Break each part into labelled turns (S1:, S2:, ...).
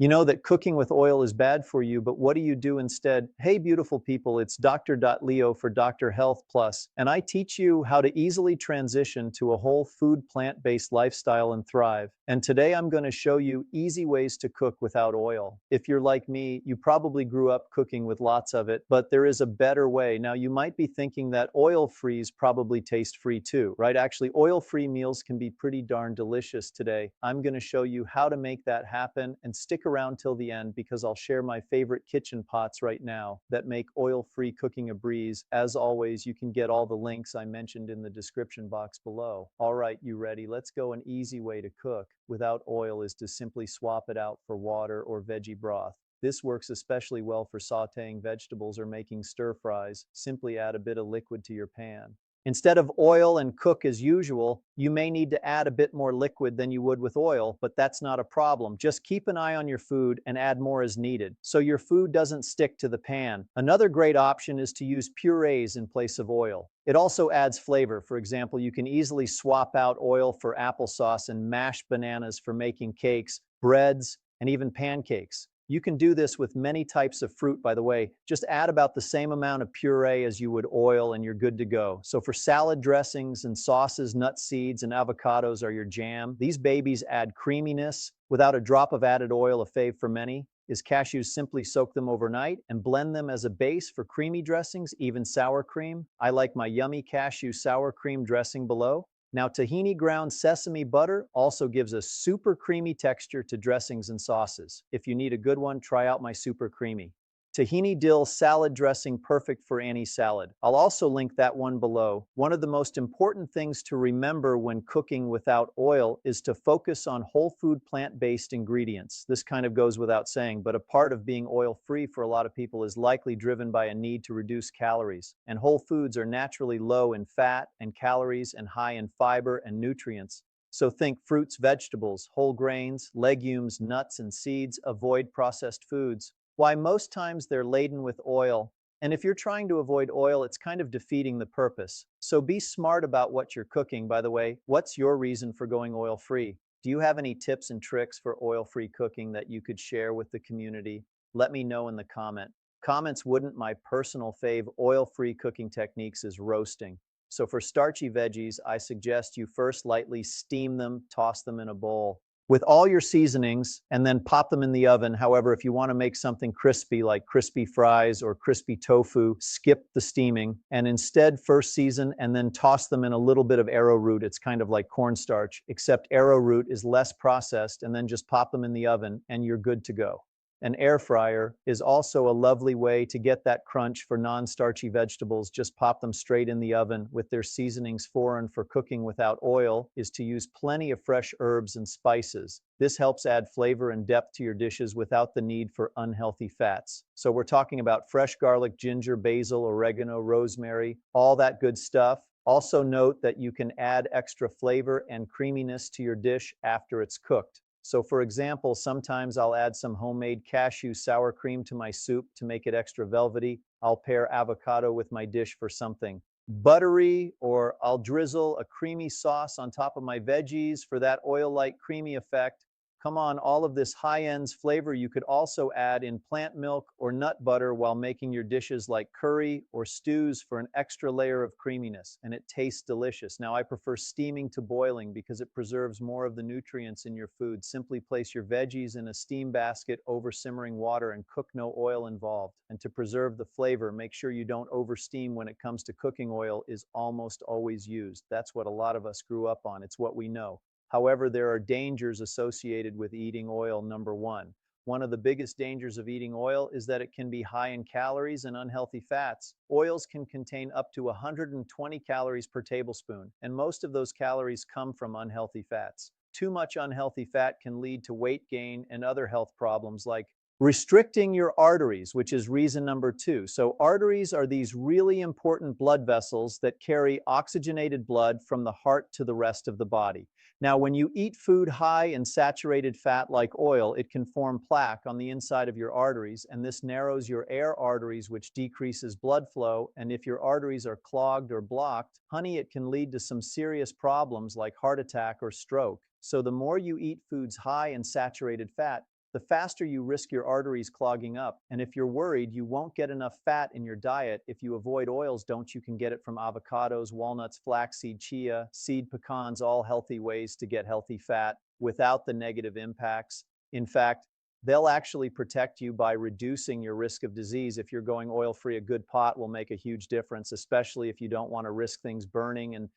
S1: You know that cooking with oil is bad for you, but what do you do instead? Hey, beautiful people, it's Dr. Leo for Dr. Health Plus, and I teach you how to easily transition to a whole food plant-based lifestyle and thrive. And today I'm going to show you easy ways to cook without oil. If you're like me, you probably grew up cooking with lots of it, but there is a better way. Now, you might be thinking that oil-frees probably taste free too, right? Actually, oil-free meals can be pretty darn delicious today. I'm going to show you how to make that happen, and stick around till the end because I'll share my favorite kitchen pots right now that make oil-free cooking a breeze. As always, you can get all the links I mentioned in the description box below. All right, you ready? Let's go. An easy way to cook without oil is to simply swap it out for water or veggie broth. This works especially well for sautéing vegetables or making stir fries. Simply add a bit of liquid to your pan. Instead of oil and cook as usual, you may need to add a bit more liquid than you would with oil, but that's not a problem. Just keep an eye on your food and add more as needed, so your food doesn't stick to the pan. Another great option is to use purees in place of oil. It also adds flavor. For example, you can easily swap out oil for applesauce and mashed bananas for making cakes, breads, and even pancakes. You can do this with many types of fruit, by the way. Just add about the same amount of puree as you would oil and you're good to go. So for salad dressings and sauces, nut seeds and avocados are your jam. These babies add creaminess without a drop of added oil. A fave for many is cashews. Simply soak them overnight and blend them as a base for creamy dressings, even sour cream. I like my yummy cashew sour cream dressing below. Now, tahini ground sesame butter also gives a super creamy texture to dressings and sauces. If you need a good one, try out my super creamy tahini dill salad dressing, perfect for any salad. I'll also link that one below. One of the most important things to remember when cooking without oil is to focus on whole food plant-based ingredients. This kind of goes without saying, but a part of being oil-free for a lot of people is likely driven by a need to reduce calories. And whole foods are naturally low in fat and calories and high in fiber and nutrients. So think fruits, vegetables, whole grains, legumes, nuts, and seeds. Avoid processed foods. Why? Most times they're laden with oil, and if you're trying to avoid oil, it's kind of defeating the purpose. So be smart about what you're cooking. By the way, what's your reason for going oil-free? Do you have any tips and tricks for oil-free cooking that you could share with the community? Let me know in the comments. Wouldn't my personal fave oil-free cooking techniques is roasting. So for starchy veggies, I suggest you first lightly steam them, toss them in a bowl with all your seasonings, and then pop them in the oven. However, if you want to make something crispy like crispy fries or crispy tofu, skip the steaming and instead first season and then toss them in a little bit of arrowroot. It's kind of like cornstarch, except arrowroot is less processed, and then just pop them in the oven and you're good to go. An air fryer is also a lovely way to get that crunch for non-starchy vegetables. Just pop them straight in the oven with their seasonings. Foreign for cooking without oil is to use plenty of fresh herbs and spices. This helps add flavor and depth to your dishes without the need for unhealthy fats. So we're talking about fresh garlic, ginger, basil, oregano, rosemary, all that good stuff. Also note that you can add extra flavor and creaminess to your dish after it's cooked. So for example, sometimes I'll add some homemade cashew sour cream to my soup to make it extra velvety. I'll pair avocado with my dish for something buttery, or I'll drizzle a creamy sauce on top of my veggies for that oil-like creamy effect. Come on, all of this high-end flavor you could also add in plant milk or nut butter while making your dishes like curry or stews for an extra layer of creaminess, and it tastes delicious. Now, I prefer steaming to boiling because it preserves more of the nutrients in your food. Simply place your veggies in a steam basket over simmering water and cook, no oil involved. And to preserve the flavor, make sure you don't oversteam when it comes to cooking. Oil is almost always used. That's what a lot of us grew up on. It's what we know. However, there are dangers associated with eating oil. Number one of the biggest dangers of eating oil is that it can be high in calories and unhealthy fats. Oils can contain up to 120 calories per tablespoon, and most of those calories come from unhealthy fats. Too much unhealthy fat can lead to weight gain and other health problems like restricting your arteries, which is reason number two. So arteries are these really important blood vessels that carry oxygenated blood from the heart to the rest of the body. Now, when you eat food high in saturated fat like oil, it can form plaque on the inside of your arteries, and this narrows your air arteries, which decreases blood flow. And if your arteries are clogged or blocked, honey, it can lead to some serious problems like heart attack or stroke. So the more you eat foods high in saturated fat, the faster you risk your arteries clogging up. And if you're worried you won't get enough fat in your diet, if you avoid oils, don't you can get it from avocados, walnuts, flaxseed, chia, seed pecans, all healthy ways to get healthy fat without the negative impacts. In fact, they'll actually protect you by reducing your risk of disease. If you're going oil-free, a good pot will make a huge difference, especially if you don't want to risk things burning and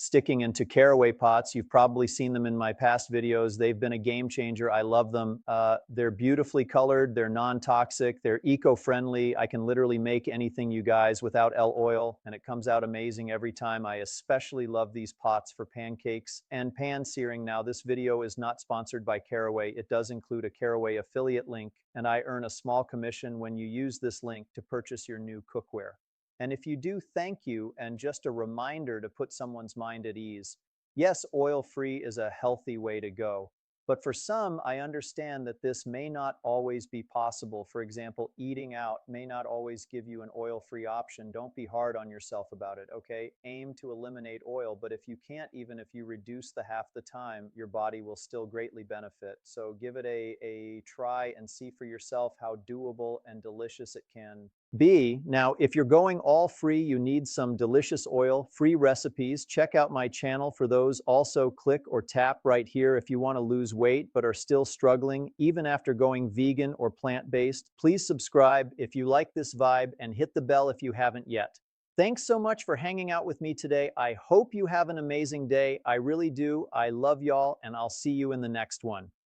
S1: sticking into caraway pots. You've probably seen them in my past videos. They've been a game changer. I love them. They're beautifully colored. They're non-toxic. They're eco-friendly. I can literally make anything, you guys, without oil, and it comes out amazing every time. I especially love these pots for pancakes and pan searing. Now, this video is not sponsored by Caraway. It does include a Caraway affiliate link, and I earn a small commission when you use this link to purchase your new cookware. And if you do, thank you, and just a reminder to put someone's mind at ease. Yes, oil-free is a healthy way to go, but for some, I understand that this may not always be possible. For example, eating out may not always give you an oil-free option. Don't be hard on yourself about it, okay? Aim to eliminate oil, but if you can't, even if you reduce the half the time, your body will still greatly benefit. So give it a try and see for yourself how doable and delicious it can be. Now, if you're going all free, you need some delicious oil, free recipes. Check out my channel for those. Also, click or tap right here if you want to lose weight but are still struggling, even after going vegan or plant-based. Please subscribe if you like this vibe and hit the bell if you haven't yet. Thanks so much for hanging out with me today. I hope you have an amazing day. I really do. I love y'all, and I'll see you in the next one.